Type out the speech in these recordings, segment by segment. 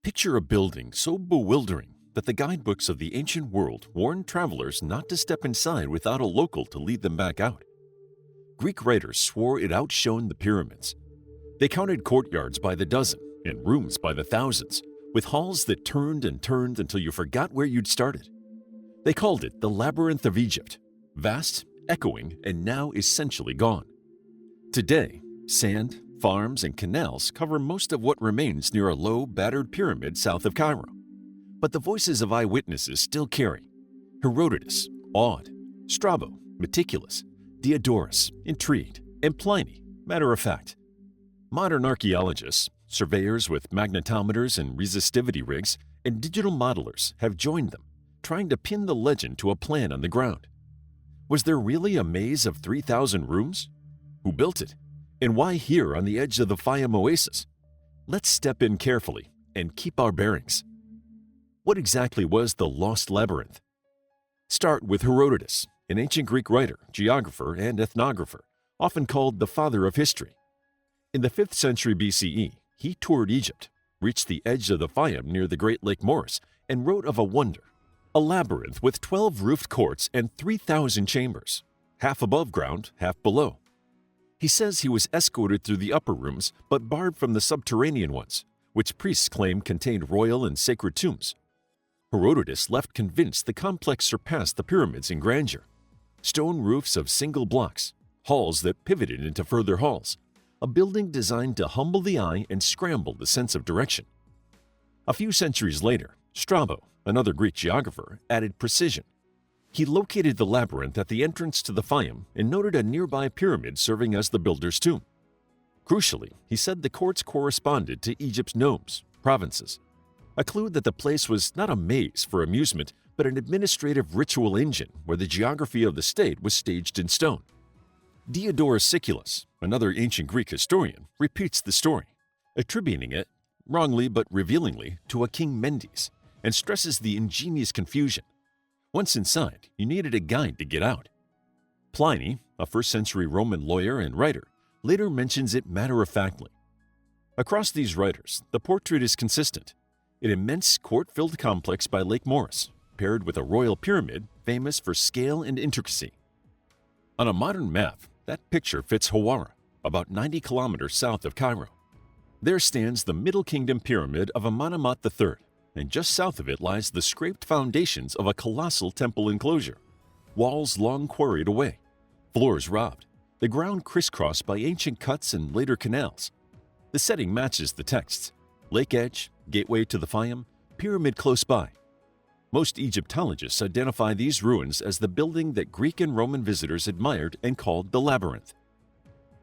Picture a building so bewildering that the guidebooks of the ancient world warned travelers not to step inside without a local to lead them back out. Greek writers swore it outshone the pyramids. They counted courtyards by the dozen and rooms by the thousands, with halls that turned and turned until you forgot where you'd started. They called it the Labyrinth of Egypt, vast, echoing, and now essentially gone. Today, sand, farms, and canals cover most of what remains near a low, battered pyramid south of Cairo. But the voices of eyewitnesses still carry. Herodotus, awed; Strabo, meticulous; Diodorus, intrigued; and Pliny, matter of fact. Modern archaeologists, surveyors with magnetometers and resistivity rigs, and digital modelers have joined them, trying to pin the legend to a plan on the ground. Was there really a maze of 3,000 rooms? Who built it? And why here on the edge of the Fayum oasis? Let's step in carefully and keep our bearings. What exactly was the Lost Labyrinth? Start with Herodotus, an ancient Greek writer, geographer, and ethnographer, often called the father of history. In the 5th century BCE, he toured Egypt, reached the edge of the Fayum near the Great Lake Moeris, and wrote of a wonder, a labyrinth with 12 roofed courts and 3,000 chambers, half above ground, half below. He says he was escorted through the upper rooms but barred from the subterranean ones, which priests claimed contained royal and sacred tombs. Herodotus left convinced the complex surpassed the pyramids in grandeur. Stone roofs of single blocks, halls that pivoted into further halls, a building designed to humble the eye and scramble the sense of direction. A few centuries later, Strabo, another Greek geographer, added precision. He located the labyrinth at the entrance to the Fayum and noted a nearby pyramid serving as the builder's tomb. Crucially, he said the courts corresponded to Egypt's nomes, provinces, a clue that the place was not a maze for amusement but an administrative ritual engine where the geography of the state was staged in stone. Diodorus Siculus, another ancient Greek historian, repeats the story, attributing it, wrongly but revealingly, to a King Mendes, and stresses the ingenious confusion. Once inside, you needed a guide to get out. Pliny, a 1st century Roman lawyer and writer, later mentions it matter-of-factly. Across these writers, the portrait is consistent: an immense court-filled complex by Lake Moeris, paired with a royal pyramid famous for scale and intricacy. On a modern map, that picture fits Hawara, about 90 kilometers south of Cairo. There stands the Middle Kingdom pyramid of Amenemhat III, and just south of it lies the scraped foundations of a colossal temple enclosure. Walls long quarried away, floors robbed, the ground crisscrossed by ancient cuts and later canals. The setting matches the texts: lake edge, gateway to the Fayum, pyramid close by. Most Egyptologists identify these ruins as the building that Greek and Roman visitors admired and called the Labyrinth.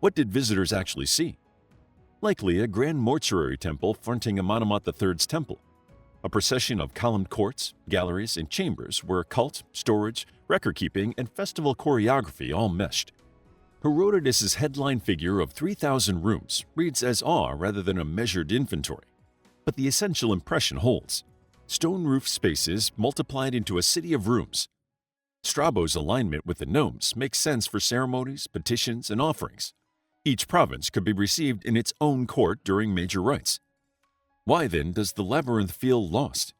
What did visitors actually see? Likely a grand mortuary temple fronting Amenemhat III's temple, a procession of columned courts, galleries, and chambers where cult, storage, record-keeping, and festival choreography all meshed. Herodotus's headline figure of 3,000 rooms reads as awe rather than a measured inventory. But the essential impression holds: stone-roofed spaces multiplied into a city of rooms. Strabo's alignment with the nomes makes sense for ceremonies, petitions, and offerings. Each province could be received in its own court during major rites. Why then does the labyrinth feel lost?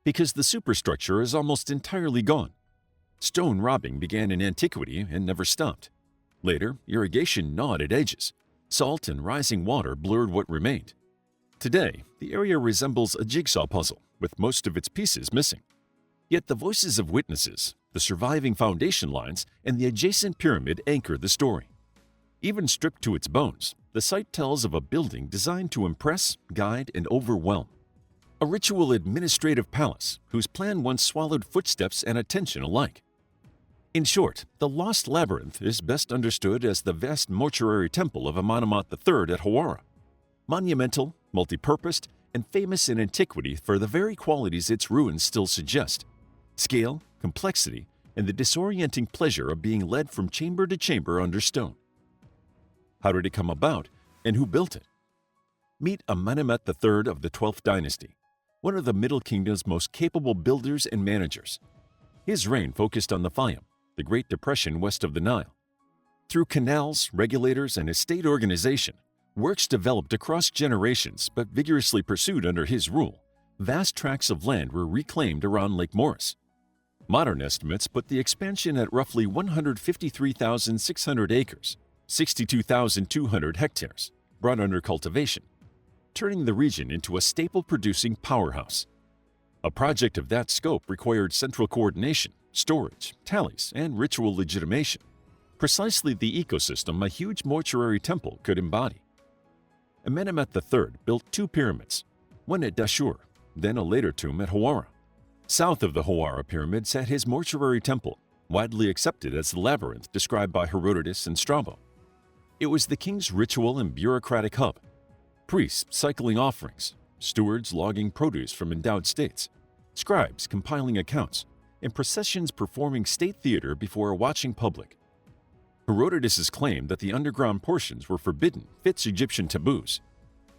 Because the superstructure is almost entirely gone. Stone robbing began in antiquity and never stopped. Later, irrigation gnawed at edges. Salt and rising water blurred what remained. Today, the area resembles a jigsaw puzzle, with most of its pieces missing. Yet the voices of witnesses, the surviving foundation lines, and the adjacent pyramid anchor the story. Even stripped to its bones, the site tells of a building designed to impress, guide, and overwhelm. A ritual administrative palace whose plan once swallowed footsteps and attention alike. In short, the Lost Labyrinth is best understood as the vast mortuary temple of Amenemhat III at Hawara. Monumental, multi-purposed, and famous in antiquity for the very qualities its ruins still suggest: scale, complexity, and the disorienting pleasure of being led from chamber to chamber under stone. How did it come about, and who built it? Meet Amenemhat III of the 12th dynasty, one of the Middle Kingdom's most capable builders and managers. His reign focused on the Fayum, the Great Depression west of the Nile. Through canals, regulators, and estate organization, works developed across generations but vigorously pursued under his rule Vast tracts of land were reclaimed around Lake Morris. Modern estimates put the expansion at roughly 153,600 acres, 62,200 hectares, brought under cultivation, turning the region into a staple-producing powerhouse. A project of that scope required central coordination, storage, tallies, and ritual legitimation, precisely the ecosystem a huge mortuary temple could embody. Amenemhat III built two pyramids, one at Dashur, then a later tomb at Hawara. South of the Hawara pyramid sat his mortuary temple, widely accepted as the Labyrinth described by Herodotus and Strabo. It was the king's ritual and bureaucratic hub. Priests cycling offerings, stewards logging produce from endowed states, scribes compiling accounts, and processions performing state theater before a watching public. Herodotus' claim that the underground portions were forbidden fits Egyptian taboos.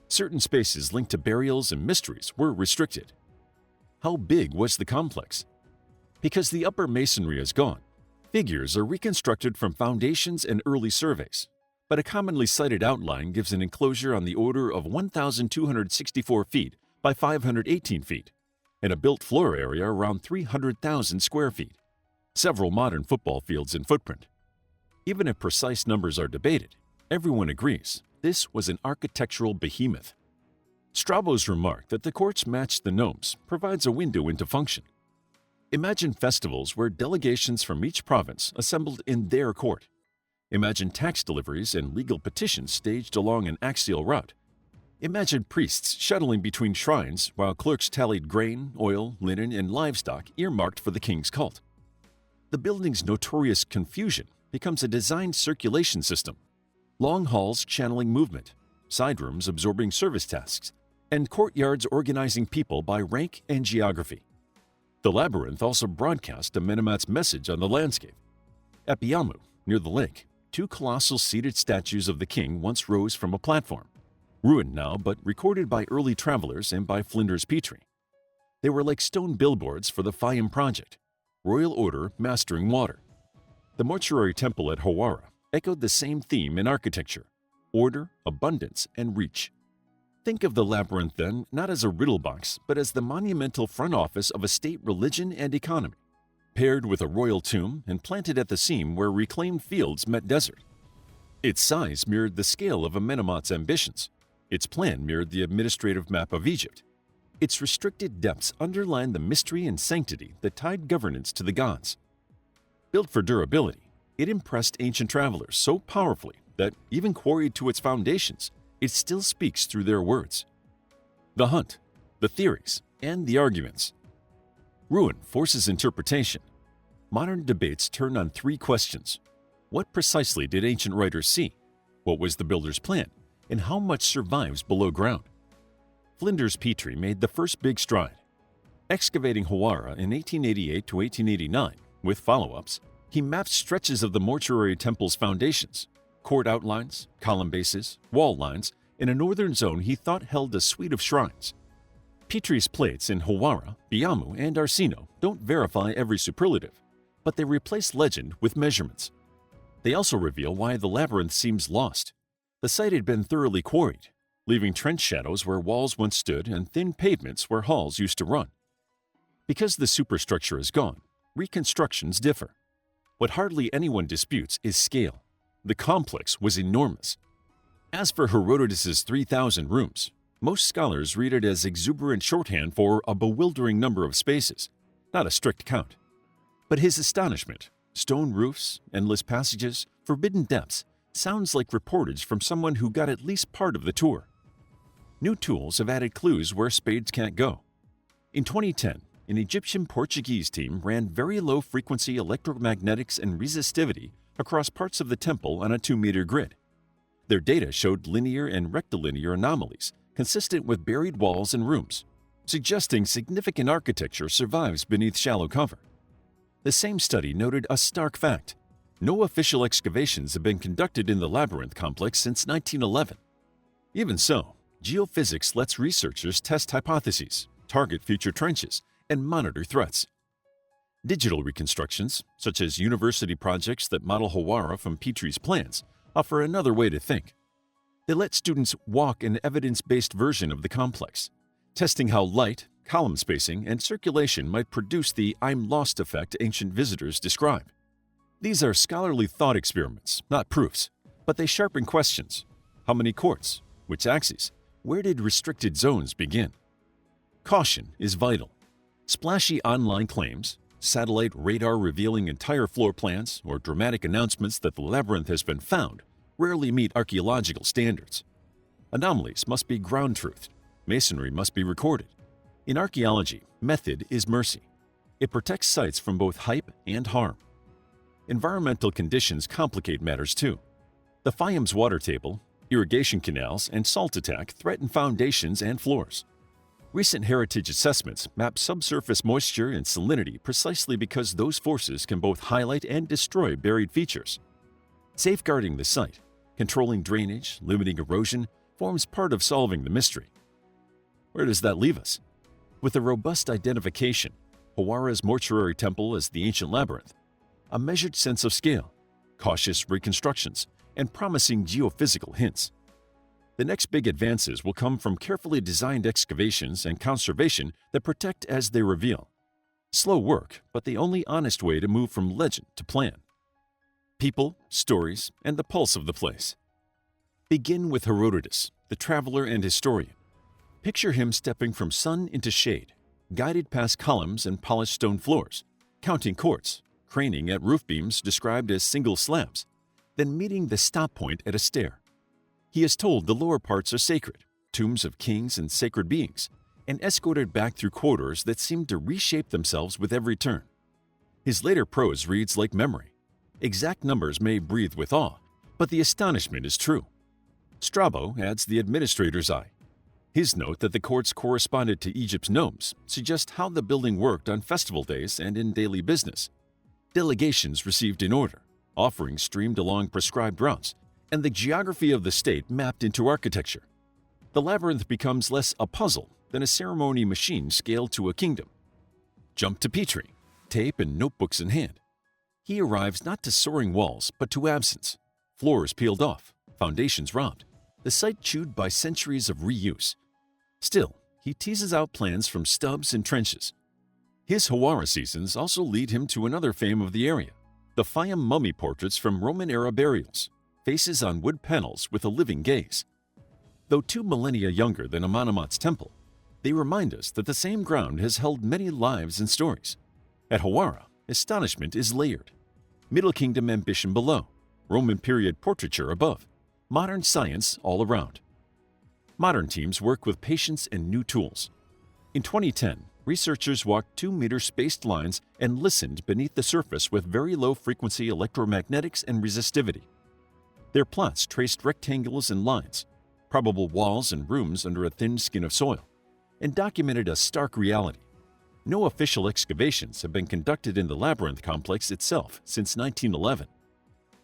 Certain spaces linked to burials and mysteries were restricted. How big was the complex? Because the upper masonry is gone, figures are reconstructed from foundations and early surveys, but a commonly cited outline gives an enclosure on the order of 1,264 feet by 518 feet, and a built floor area around 300,000 square feet, several modern football fields in footprint. Even if precise numbers are debated, everyone agrees this was an architectural behemoth. Strabo's remark that the courts matched the gnomes provides a window into function. Imagine festivals where delegations from each province assembled in their court. Imagine tax deliveries and legal petitions staged along an axial route. Imagine priests shuttling between shrines while clerks tallied grain, oil, linen, and livestock earmarked for the king's cult. The building's notorious confusion becomes a designed circulation system. Long halls channeling movement, side rooms absorbing service tasks, and courtyards organizing people by rank and geography. The labyrinth also broadcast Amenemhat's message on the landscape. At Biamu, near the lake, two colossal seated statues of the king once rose from a platform, ruined now but recorded by early travelers and by Flinders Petrie. They were like stone billboards for the Fayum Project, royal order mastering water. The mortuary temple at Hawara echoed the same theme in architecture: order, abundance, and reach. Think of the labyrinth then not as a riddle box, but as the monumental front office of a state religion and economy, paired with a royal tomb and planted at the seam where reclaimed fields met desert. Its size mirrored the scale of Amenemhat's ambitions. Its plan mirrored the administrative map of Egypt. Its restricted depths underlined the mystery and sanctity that tied governance to the gods. Built for durability, it impressed ancient travelers so powerfully that, even quarried to its foundations, it still speaks through their words. The hunt, the theories, and the arguments. Ruin forces interpretation. Modern debates turn on three questions. What precisely did ancient writers see? What was the builder's plan? And how much survives below ground? Flinders Petrie made the first big stride. Excavating Hawara in 1888 to 1889, with follow-ups, he mapped stretches of the mortuary temple's foundations, court outlines, column bases, wall lines, in a northern zone he thought held a suite of shrines. Petrie's plates in Hawara, Biamu, and Arsino don't verify every superlative, but they replace legend with measurements. They also reveal why the labyrinth seems lost. The site had been thoroughly quarried, leaving trench shadows where walls once stood and thin pavements where halls used to run. Because the superstructure is gone, reconstructions differ. What hardly anyone disputes is scale. The complex was enormous. As for Herodotus' 3,000 rooms, most scholars read it as exuberant shorthand for a bewildering number of spaces, not a strict count. But his astonishment, stone roofs, endless passages, forbidden depths, sounds like reportage from someone who got at least part of the tour. New tools have added clues where spades can't go. In 2010, an Egyptian-Portuguese team ran very low-frequency electromagnetics and resistivity across parts of the temple on a 2-meter grid. Their data showed linear and rectilinear anomalies consistent with buried walls and rooms, suggesting significant architecture survives beneath shallow cover. The same study noted a stark fact: no official excavations have been conducted in the labyrinth complex since 1911. Even so, geophysics lets researchers test hypotheses, target future trenches, and monitor threats. Digital reconstructions, such as university projects that model Hawara from Petrie's plans, offer another way to think. They let students walk an evidence-based version of the complex, testing how light, column spacing, and circulation might produce the "I'm lost" effect ancient visitors describe. These are scholarly thought experiments, not proofs, but they sharpen questions. How many courts? Which axes? Where did restricted zones begin? Caution is vital. Splashy online claims, satellite radar revealing entire floor plans, or dramatic announcements that the labyrinth has been found rarely meet archaeological standards. Anomalies must be ground-truthed. Masonry must be recorded. In archaeology, method is mercy. It protects sites from both hype and harm. Environmental conditions complicate matters too. The Fayum's water table, irrigation canals, and salt attack threaten foundations and floors. Recent heritage assessments map subsurface moisture and salinity precisely because those forces can both highlight and destroy buried features. Safeguarding the site, controlling drainage, limiting erosion, forms part of solving the mystery. Where does that leave us? With a robust identification, Hawara's mortuary temple as the ancient labyrinth, a measured sense of scale, cautious reconstructions, and promising geophysical hints. The next big advances will come from carefully designed excavations and conservation that protect as they reveal. Slow work, but the only honest way to move from legend to plan. People, stories, and the pulse of the place. Begin with Herodotus, the traveler and historian. Picture him stepping from sun into shade, guided past columns and polished stone floors, counting courts, craning at roof beams described as single slabs, then meeting the stop point at a stair. He is told the lower parts are sacred, tombs of kings and sacred beings, and escorted back through corridors that seem to reshape themselves with every turn. His later prose reads like memory. Exact numbers may breathe with awe, but the astonishment is true. Strabo adds the administrator's eye. His note that the courts corresponded to Egypt's nomes suggests how the building worked on festival days and in daily business. Delegations received in order, offerings streamed along prescribed routes, and the geography of the state mapped into architecture. The labyrinth becomes less a puzzle than a ceremony machine scaled to a kingdom. Jump to Petrie, tape and notebooks in hand. He arrives not to soaring walls, but to absence. Floors peeled off, foundations robbed, the site chewed by centuries of reuse. Still, he teases out plans from stubs and trenches. His Hawara seasons also lead him to another fame of the area, the Fayum mummy portraits from Roman-era burials, faces on wood panels with a living gaze. Though 2 millennia younger than Amenemhat's temple, they remind us that the same ground has held many lives and stories. At Hawara, astonishment is layered. Middle Kingdom ambition below, Roman period portraiture above, modern science all around. Modern teams work with patience and new tools. In 2010, researchers walked 2-meter spaced lines and listened beneath the surface with very low-frequency electromagnetics and resistivity. Their plots traced rectangles and lines, probable walls and rooms under a thin skin of soil, and documented a stark reality. No official excavations have been conducted in the labyrinth complex itself since 1911.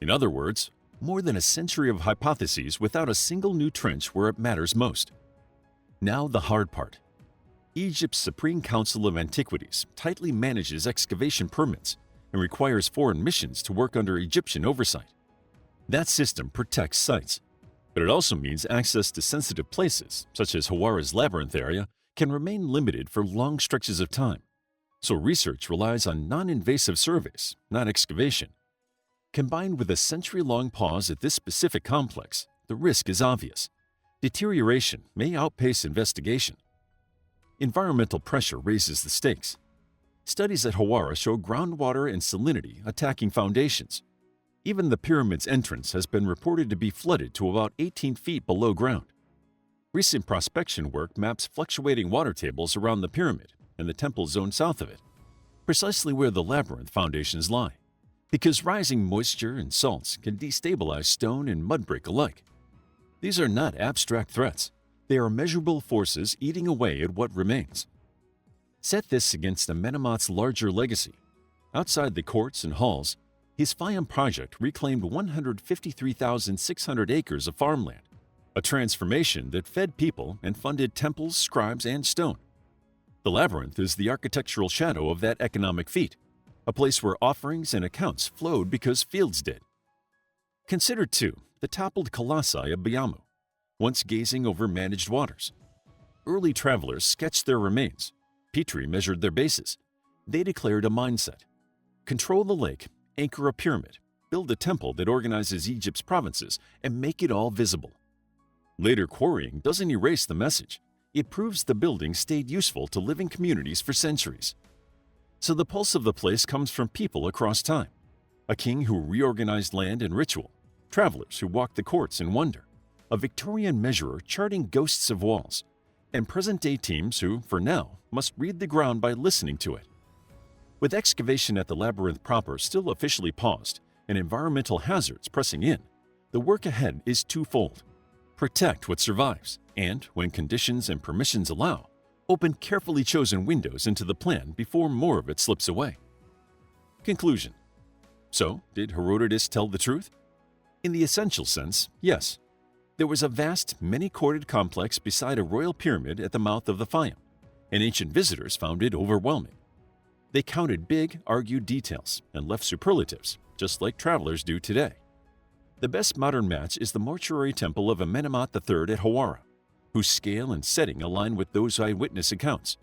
In other words, more than a century of hypotheses without a single new trench where it matters most. Now the hard part. Egypt's Supreme Council of Antiquities tightly manages excavation permits and requires foreign missions to work under Egyptian oversight. That system protects sites, but it also means access to sensitive places, such as Hawara's labyrinth area, can remain limited for long stretches of time. So research relies on non-invasive surveys, not excavation. Combined with a century-long pause at this specific complex, the risk is obvious. Deterioration may outpace investigation. Environmental pressure raises the stakes. Studies at Hawara show groundwater and salinity attacking foundations. Even the pyramid's entrance has been reported to be flooded to about 18 feet below ground. Recent prospection work maps fluctuating water tables around the pyramid and the temple zone south of it, precisely where the labyrinth foundations lie, because rising moisture and salts can destabilize stone and mudbrick alike. These are not abstract threats. They are measurable forces eating away at what remains. Set this against Amenemhat's larger legacy. Outside the courts and halls, his Fayum project reclaimed 153,600 acres of farmland, a transformation that fed people and funded temples, scribes, and stone. The labyrinth is the architectural shadow of that economic feat, a place where offerings and accounts flowed because fields did. Consider, too, the toppled colossi of Biamu, once gazing over managed waters. Early travelers sketched their remains, Petrie measured their bases. They declared a mindset. Control the lake, anchor a pyramid, build a temple that organizes Egypt's provinces, and make it all visible. Later quarrying doesn't erase the message. It proves the building stayed useful to living communities for centuries. So the pulse of the place comes from people across time. A king who reorganized land and ritual, travelers who walked the courts in wonder, a Victorian measurer charting ghosts of walls, and present-day teams who, for now, must read the ground by listening to it. With excavation at the Labyrinth proper still officially paused and environmental hazards pressing in, the work ahead is twofold. Protect what survives, and, when conditions and permissions allow, open carefully chosen windows into the plan before more of it slips away. Conclusion. So, did Herodotus tell the truth? In the essential sense, yes. There was a vast, many-corded complex beside a royal pyramid at the mouth of the Fayum, and ancient visitors found it overwhelming. They counted big, argued details and left superlatives, just like travelers do today. The best modern match is the mortuary temple of Amenemhat III at Hawara, whose scale and setting align with those eyewitness accounts.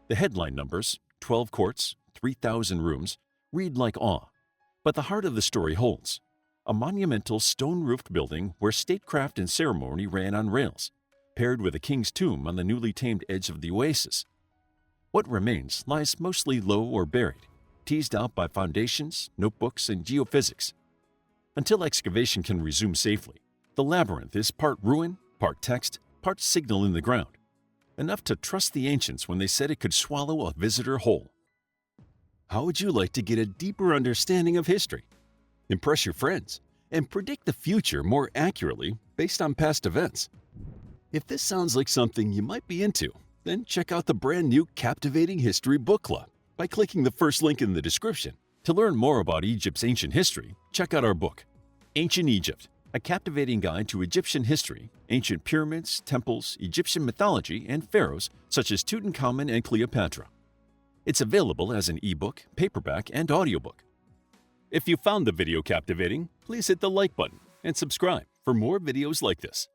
The headline numbers, 12 courts, 3,000 rooms, read like awe, but the heart of the story holds. A monumental stone-roofed building where statecraft and ceremony ran on rails, paired with a king's tomb on the newly tamed edge of the oasis. What remains lies mostly low or buried, teased out by foundations, notebooks, and geophysics. Until excavation can resume safely, the labyrinth is part ruin, part text, part signal in the ground, enough to trust the ancients when they said it could swallow a visitor whole. How would you like to get a deeper understanding of history, impress your friends, and predict the future more accurately based on past events? If this sounds like something you might be into, then check out the brand new Captivating History Book Club by clicking the first link in the description. To learn more about Egypt's ancient history, check out our book, Ancient Egypt, a captivating guide to Egyptian history, ancient pyramids, temples, Egyptian mythology, and pharaohs such as Tutankhamun and Cleopatra. It's available as an ebook, paperback, and audiobook. If you found the video captivating, please hit the like button and subscribe for more videos like this.